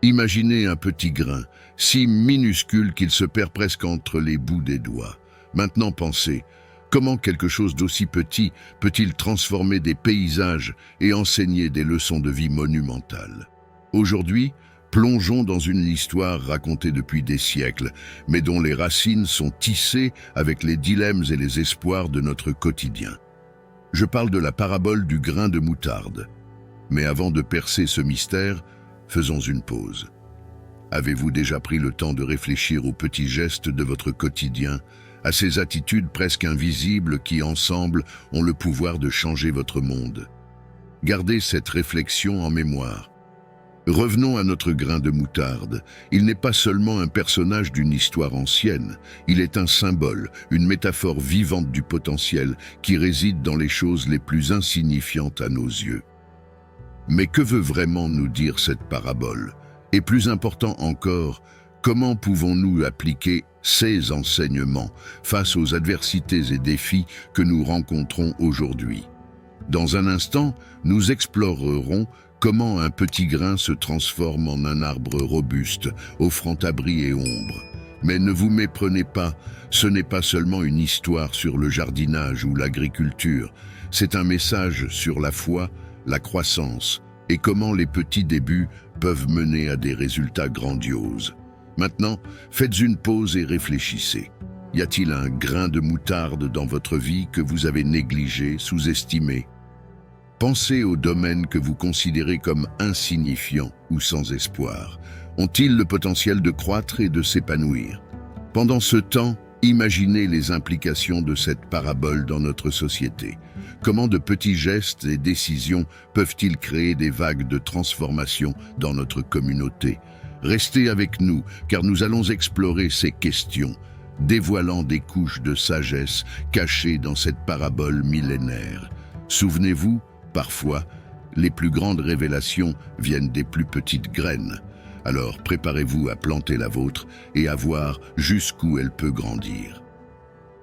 Imaginez un petit grain, si minuscule qu'il se perd presque entre les bouts des doigts. Maintenant pensez, comment quelque chose d'aussi petit peut-il transformer des paysages et enseigner des leçons de vie monumentales? Aujourd'hui, plongeons dans une histoire racontée depuis des siècles, mais dont les racines sont tissées avec les dilemmes et les espoirs de notre quotidien. Je parle de la parabole du grain de moutarde. Mais avant de percer ce mystère, faisons une pause. Avez-vous déjà pris le temps de réfléchir aux petits gestes de votre quotidien, à ces attitudes presque invisibles qui, ensemble, ont le pouvoir de changer votre monde? Gardez cette réflexion en mémoire. Revenons à notre grain de moutarde. Il n'est pas seulement un personnage d'une histoire ancienne, il est un symbole, une métaphore vivante du potentiel qui réside dans les choses les plus insignifiantes à nos yeux. Mais que veut vraiment nous dire cette parabole? Et plus important encore, comment pouvons-nous appliquer ces enseignements face aux adversités et défis que nous rencontrons aujourd'hui? Dans un instant, nous explorerons comment un petit grain se transforme en un arbre robuste, offrant abri et ombre. Mais ne vous méprenez pas, ce n'est pas seulement une histoire sur le jardinage ou l'agriculture, c'est un message sur la foi, la croissance et comment les petits débuts peuvent mener à des résultats grandioses. Maintenant, faites une pause et réfléchissez. Y a-t-il un grain de moutarde dans votre vie que vous avez négligé, sous-estimé? Pensez aux domaines que vous considérez comme insignifiants ou sans espoir. Ont-ils le potentiel de croître et de s'épanouir? Pendant ce temps, imaginez les implications de cette parabole dans notre société. Comment de petits gestes et décisions peuvent-ils créer des vagues de transformation dans notre communauté? Restez avec nous, car nous allons explorer ces questions, dévoilant des couches de sagesse cachées dans cette parabole millénaire. Souvenez-vous, parfois, les plus grandes révélations viennent des plus petites graines. Alors préparez-vous à planter la vôtre et à voir jusqu'où elle peut grandir.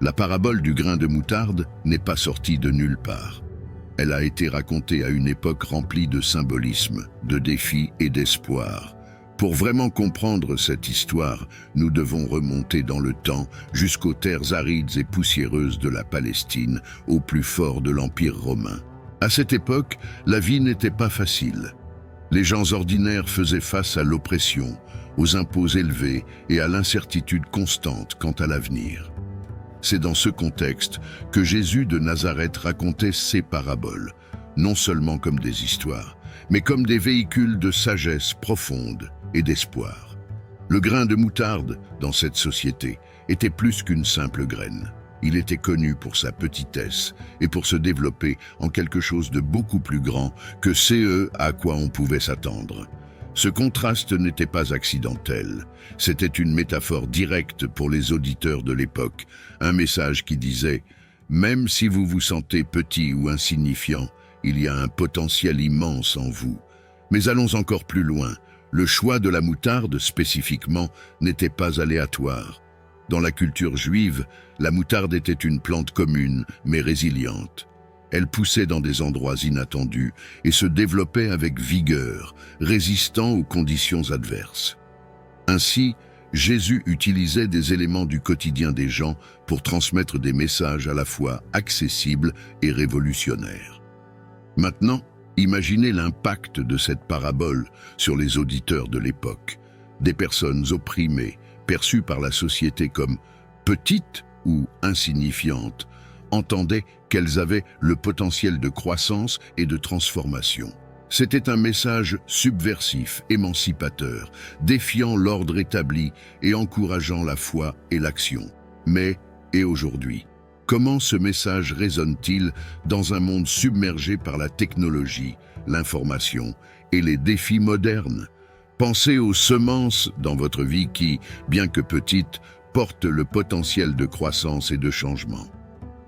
La parabole du grain de moutarde n'est pas sortie de nulle part. Elle a été racontée à une époque remplie de symbolisme, de défis et d'espoir. Pour vraiment comprendre cette histoire, nous devons remonter dans le temps jusqu'aux terres arides et poussiéreuses de la Palestine, au plus fort de l'Empire romain. À cette époque, la vie n'était pas facile. Les gens ordinaires faisaient face à l'oppression, aux impôts élevés et à l'incertitude constante quant à l'avenir. C'est dans ce contexte que Jésus de Nazareth racontait ces paraboles, non seulement comme des histoires, mais comme des véhicules de sagesse profonde et d'espoir. Le grain de moutarde, dans cette société, était plus qu'une simple graine. Il était connu pour sa petitesse et pour se développer en quelque chose de beaucoup plus grand que ce à quoi on pouvait s'attendre. Ce contraste n'était pas accidentel, c'était une métaphore directe pour les auditeurs de l'époque, un message qui disait « Même si vous vous sentez petit ou insignifiant, il y a un potentiel immense en vous. » Mais allons encore plus loin, le choix de la moutarde spécifiquement n'était pas aléatoire. Dans la culture juive, la moutarde était une plante commune, mais résiliente. Elle poussait dans des endroits inattendus et se développait avec vigueur, résistant aux conditions adverses. Ainsi, Jésus utilisait des éléments du quotidien des gens pour transmettre des messages à la fois accessibles et révolutionnaires. Maintenant, imaginez l'impact de cette parabole sur les auditeurs de l'époque, des personnes opprimées, perçues par la société comme petites ou insignifiantes, entendaient qu'elles avaient le potentiel de croissance et de transformation. C'était un message subversif, émancipateur, défiant l'ordre établi et encourageant la foi et l'action. Mais, et aujourd'hui, comment ce message résonne-t-il dans un monde submergé par la technologie, l'information et les défis modernes? Pensez aux semences dans votre vie qui, bien que petites, portent le potentiel de croissance et de changement.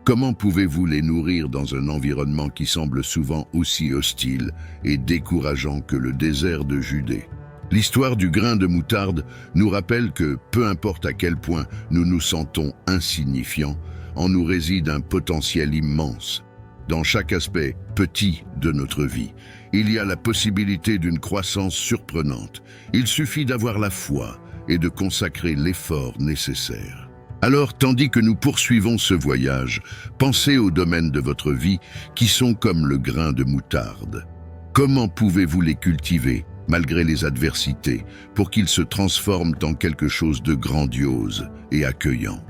Comment pouvez-vous les nourrir dans un environnement qui semble souvent aussi hostile et décourageant que le désert de Judée? L'histoire du grain de moutarde nous rappelle que, peu importe à quel point nous nous sentons insignifiants, en nous réside un potentiel immense. Dans chaque aspect petit de notre vie, il y a la possibilité d'une croissance surprenante. Il suffit d'avoir la foi et de consacrer l'effort nécessaire. Alors, tandis que nous poursuivons ce voyage, pensez aux domaines de votre vie qui sont comme le grain de moutarde. Comment pouvez-vous les cultiver, malgré les adversités, pour qu'ils se transforment en quelque chose de grandiose et accueillant?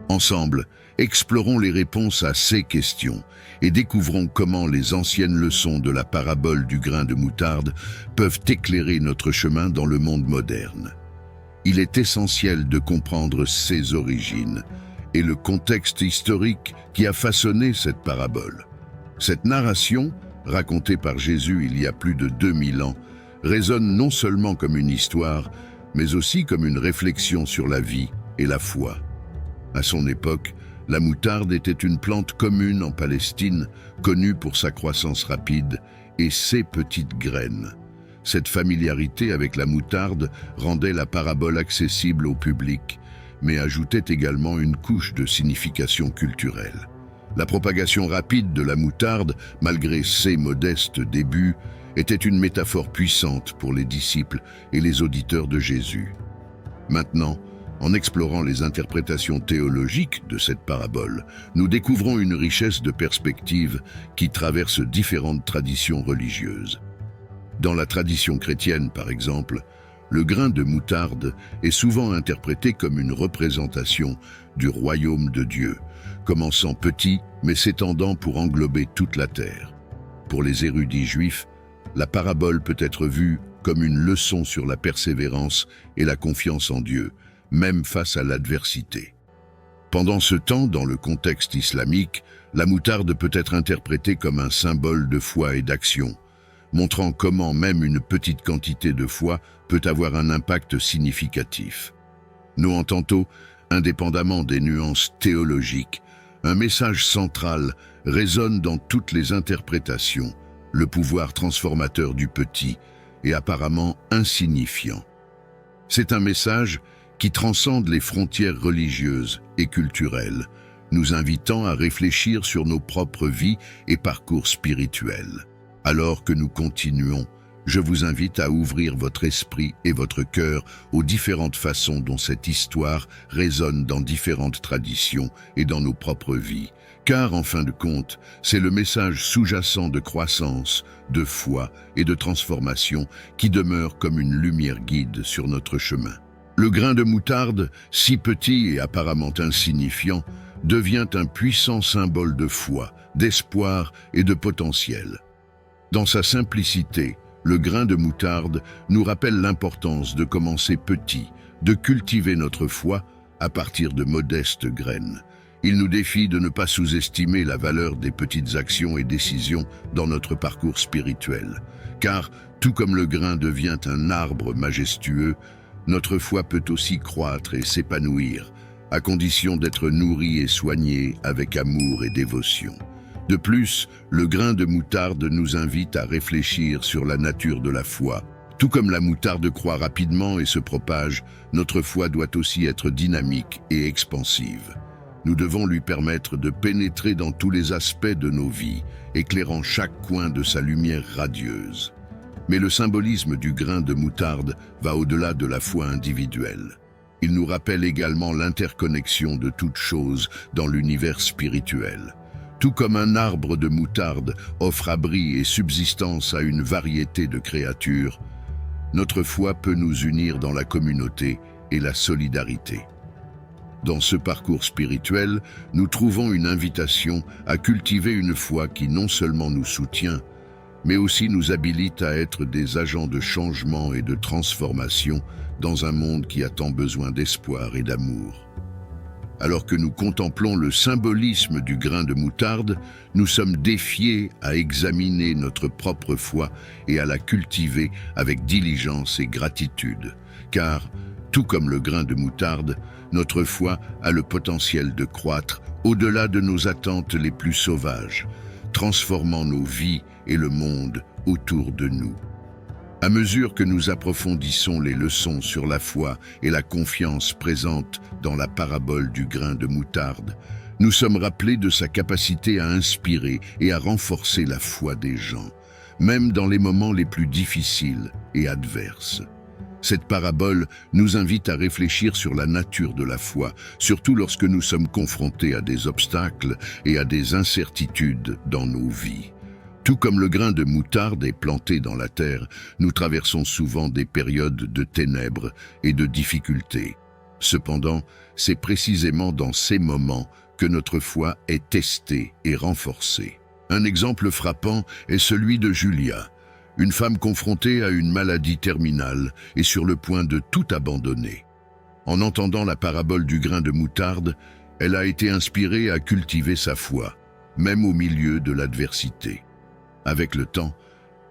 Ensemble, explorons les réponses à ces questions et découvrons comment les anciennes leçons de la parabole du grain de moutarde peuvent éclairer notre chemin dans le monde moderne. Il est essentiel de comprendre ses origines et le contexte historique qui a façonné cette parabole. Cette narration, racontée par Jésus il y a plus de 2000 ans, résonne non seulement comme une histoire, mais aussi comme une réflexion sur la vie et la foi. À son époque, la moutarde était une plante commune en Palestine, connue pour sa croissance rapide et ses petites graines. Cette familiarité avec la moutarde rendait la parabole accessible au public, mais ajoutait également une couche de signification culturelle. La propagation rapide de la moutarde, malgré ses modestes débuts, était une métaphore puissante pour les disciples et les auditeurs de Jésus. Maintenant, en explorant les interprétations théologiques de cette parabole, nous découvrons une richesse de perspectives qui traverse différentes traditions religieuses. Dans la tradition chrétienne, par exemple, le grain de moutarde est souvent interprété comme une représentation du royaume de Dieu, commençant petit mais s'étendant pour englober toute la terre. Pour les érudits juifs, la parabole peut être vue comme une leçon sur la persévérance et la confiance en Dieu, même face à l'adversité. Pendant ce temps, dans le contexte islamique, la moutarde peut être interprétée comme un symbole de foi et d'action, montrant comment même une petite quantité de foi peut avoir un impact significatif. Noant tantôt, indépendamment des nuances théologiques, un message central résonne dans toutes les interprétations, le pouvoir transformateur du petit et apparemment insignifiant. C'est un message qui transcende les frontières religieuses et culturelles, nous invitant à réfléchir sur nos propres vies et parcours spirituels. Alors que nous continuons, je vous invite à ouvrir votre esprit et votre cœur aux différentes façons dont cette histoire résonne dans différentes traditions et dans nos propres vies. Car, en fin de compte, c'est le message sous-jacent de croissance, de foi et de transformation qui demeure comme une lumière guide sur notre chemin. Le grain de moutarde, si petit et apparemment insignifiant, devient un puissant symbole de foi, d'espoir et de potentiel. Dans sa simplicité, le grain de moutarde nous rappelle l'importance de commencer petit, de cultiver notre foi à partir de modestes graines. Il nous défie de ne pas sous-estimer la valeur des petites actions et décisions dans notre parcours spirituel. Car, tout comme le grain devient un arbre majestueux, notre foi peut aussi croître et s'épanouir, à condition d'être nourrie et soignée avec amour et dévotion. De plus, le grain de moutarde nous invite à réfléchir sur la nature de la foi. Tout comme la moutarde croît rapidement et se propage, notre foi doit aussi être dynamique et expansive. Nous devons lui permettre de pénétrer dans tous les aspects de nos vies, éclairant chaque coin de sa lumière radieuse. Mais le symbolisme du grain de moutarde va au-delà de la foi individuelle. Il nous rappelle également l'interconnexion de toutes choses dans l'univers spirituel. Tout comme un arbre de moutarde offre abri et subsistance à une variété de créatures, notre foi peut nous unir dans la communauté et la solidarité. Dans ce parcours spirituel, nous trouvons une invitation à cultiver une foi qui non seulement nous soutient, mais aussi nous habilite à être des agents de changement et de transformation dans un monde qui a tant besoin d'espoir et d'amour. Alors que nous contemplons le symbolisme du grain de moutarde, nous sommes défiés à examiner notre propre foi et à la cultiver avec diligence et gratitude. Car, tout comme le grain de moutarde, notre foi a le potentiel de croître au-delà de nos attentes les plus sauvages, transformant nos vies et le monde autour de nous. À mesure que nous approfondissons les leçons sur la foi et la confiance présentes dans la parabole du grain de moutarde, nous sommes rappelés de sa capacité à inspirer et à renforcer la foi des gens. même dans les moments les plus difficiles et adverses. Cette parabole nous invite à réfléchir sur la nature de la foi, surtout lorsque nous sommes confrontés à des obstacles et à des incertitudes dans nos vies. Tout comme le grain de moutarde est planté dans la terre, nous traversons souvent des périodes de ténèbres et de difficultés. Cependant, c'est précisément dans ces moments que notre foi est testée et renforcée. Un exemple frappant est celui de Julia, une femme confrontée à une maladie terminale et sur le point de tout abandonner. En entendant la parabole du grain de moutarde, elle a été inspirée à cultiver sa foi, même au milieu de l'adversité. Avec le temps,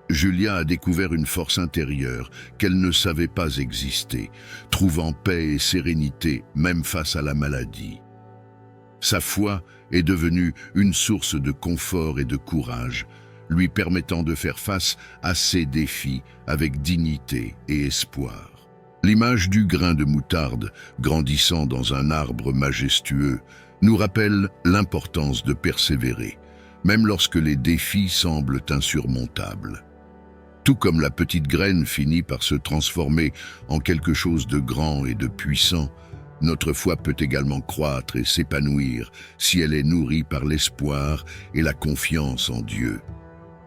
Julia a découvert une force intérieure qu'elle ne savait pas exister, trouvant paix et sérénité même face à la maladie. Sa foi est devenue une source de confort et de courage, lui permettant de faire face à ses défis avec dignité et espoir. L'image du grain de moutarde grandissant dans un arbre majestueux nous rappelle l'importance de persévérer, même lorsque les défis semblent insurmontables. Tout comme la petite graine finit par se transformer en quelque chose de grand et de puissant, notre foi peut également croître et s'épanouir si elle est nourrie par l'espoir et la confiance en Dieu.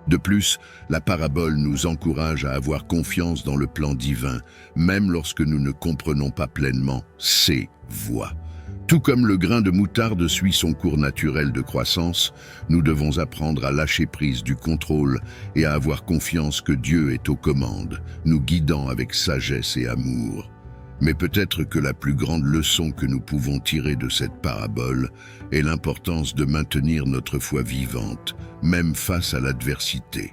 De plus, la parabole nous encourage à avoir confiance dans le plan divin, même lorsque nous ne comprenons pas pleinement ses voies. Tout comme le grain de moutarde suit son cours naturel de croissance, nous devons apprendre à lâcher prise du contrôle et à avoir confiance que Dieu est aux commandes, nous guidant avec sagesse et amour. Mais peut-être que la plus grande leçon que nous pouvons tirer de cette parabole est l'importance de maintenir notre foi vivante, même face à l'adversité.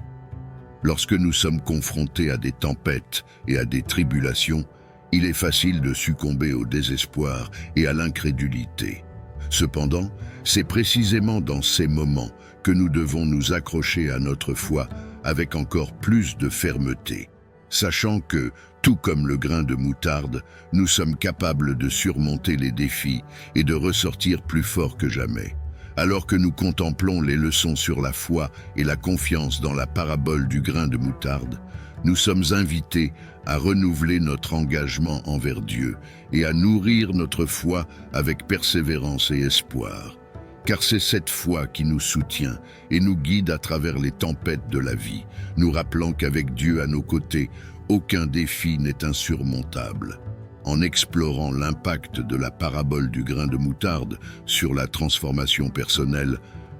Lorsque nous sommes confrontés à des tempêtes et à des tribulations, il est facile de succomber au désespoir et à l'incrédulité. Cependant, c'est précisément dans ces moments que nous devons nous accrocher à notre foi avec encore plus de fermeté, sachant que, tout comme le grain de moutarde, nous sommes capables de surmonter les défis et de ressortir plus forts que jamais. Alors que nous contemplons les leçons sur la foi et la confiance dans la parabole du grain de moutarde, nous sommes invités à renouveler notre engagement envers Dieu et à nourrir notre foi avec persévérance et espoir. Car c'est cette foi qui nous soutient et nous guide à travers les tempêtes de la vie, nous rappelant qu'avec Dieu à nos côtés, aucun défi n'est insurmontable. En explorant l'impact de la parabole du grain de moutarde sur la transformation personnelle,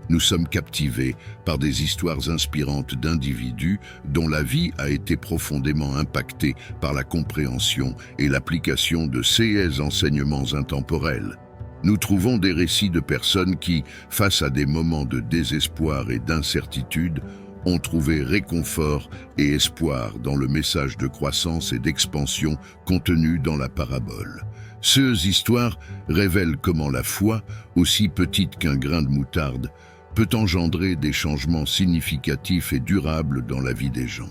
nous sommes captivés par des histoires inspirantes d'individus dont la vie a été profondément impactée par la compréhension et l'application de ces enseignements intemporels. Nous trouvons des récits de personnes qui, face à des moments de désespoir et d'incertitude, ont trouvé réconfort et espoir dans le message de croissance et d'expansion contenu dans la parabole. Ces histoires révèlent comment la foi, aussi petite qu'un grain de moutarde, peut engendrer des changements significatifs et durables dans la vie des gens.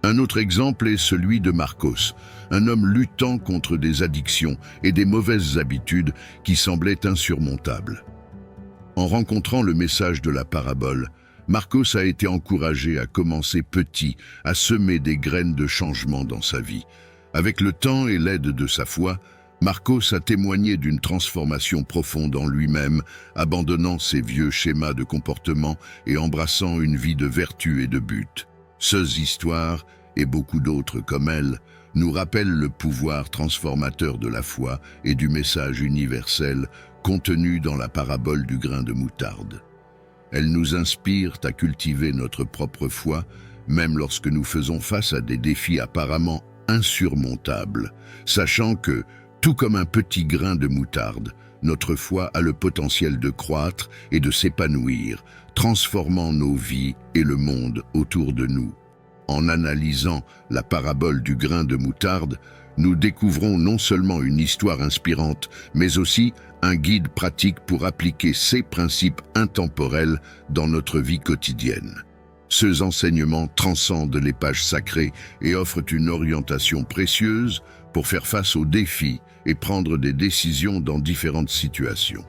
Un autre exemple est celui de Marcos, un homme luttant contre des addictions et des mauvaises habitudes qui semblaient insurmontables. En rencontrant le message de la parabole, Marcos a été encouragé à commencer petit, à semer des graines de changement dans sa vie. Avec le temps et l'aide de sa foi, Marcos a témoigné d'une transformation profonde en lui-même, abandonnant ses vieux schémas de comportement et embrassant une vie de vertu et de but. Ces histoires, et beaucoup d'autres comme elles, nous rappellent le pouvoir transformateur de la foi et du message universel contenu dans la parabole du grain de moutarde. Elles nous inspirent à cultiver notre propre foi, même lorsque nous faisons face à des défis apparemment insurmontables, sachant que, tout comme un petit grain de moutarde, notre foi a le potentiel de croître et de s'épanouir, transformant nos vies et le monde autour de nous. En analysant la parabole du grain de moutarde, nous découvrons non seulement une histoire inspirante, mais aussi un guide pratique pour appliquer ces principes intemporels dans notre vie quotidienne. Ces enseignements transcendent les pages sacrées et offrent une orientation précieuse pour faire face aux défis et prendre des décisions dans différentes situations.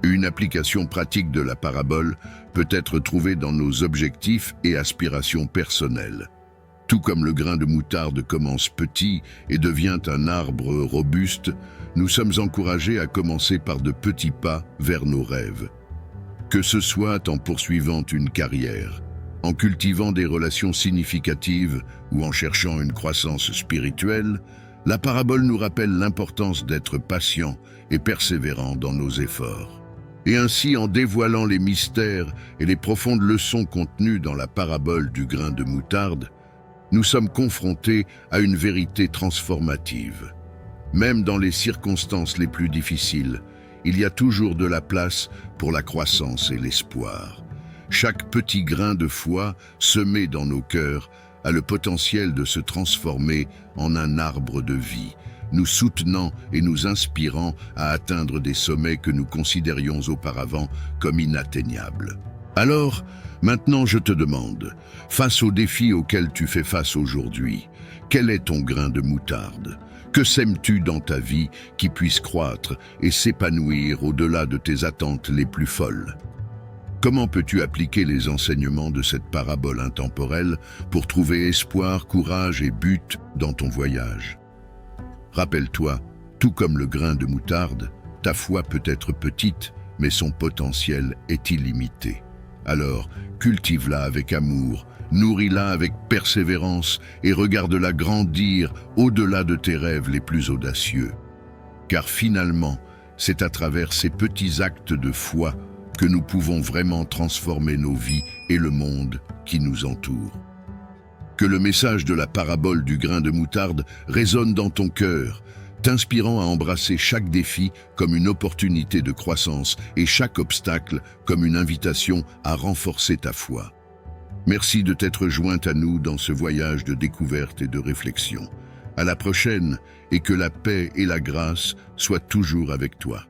Une application pratique de la parabole peut être trouvée dans nos objectifs et aspirations personnelles. Tout comme le grain de moutarde commence petit et devient un arbre robuste, nous sommes encouragés à commencer par de petits pas vers nos rêves. Que ce soit en poursuivant une carrière, en cultivant des relations significatives ou en cherchant une croissance spirituelle, la parabole nous rappelle l'importance d'être patient et persévérant dans nos efforts. Et ainsi, en dévoilant les mystères et les profondes leçons contenues dans la parabole du grain de moutarde, nous sommes confrontés à une vérité transformative. Même dans les circonstances les plus difficiles, il y a toujours de la place pour la croissance et l'espoir. Chaque petit grain de foi semé dans nos cœurs a le potentiel de se transformer en un arbre de vie, nous soutenant et nous inspirant à atteindre des sommets que nous considérions auparavant comme inatteignables. Alors, maintenant je te demande, face aux défis auxquels tu fais face aujourd'hui, quel est ton grain de moutarde ? Que sèmes-tu dans ta vie qui puisse croître et s'épanouir au-delà de tes attentes les plus folles ? Comment peux-tu appliquer les enseignements de cette parabole intemporelle pour trouver espoir, courage et but dans ton voyage ? Rappelle-toi, tout comme le grain de moutarde, ta foi peut être petite, mais son potentiel est illimité. Alors, cultive-la avec amour, nourris-la avec persévérance et regarde-la grandir au-delà de tes rêves les plus audacieux. Car finalement, c'est à travers ces petits actes de foi que nous pouvons vraiment transformer nos vies et le monde qui nous entoure. Que le message de la parabole du grain de moutarde résonne dans ton cœur, t'inspirant à embrasser chaque défi comme une opportunité de croissance et chaque obstacle comme une invitation à renforcer ta foi. Merci de t'être jointe à nous dans ce voyage de découverte et de réflexion. À la prochaine, et que la paix et la grâce soient toujours avec toi.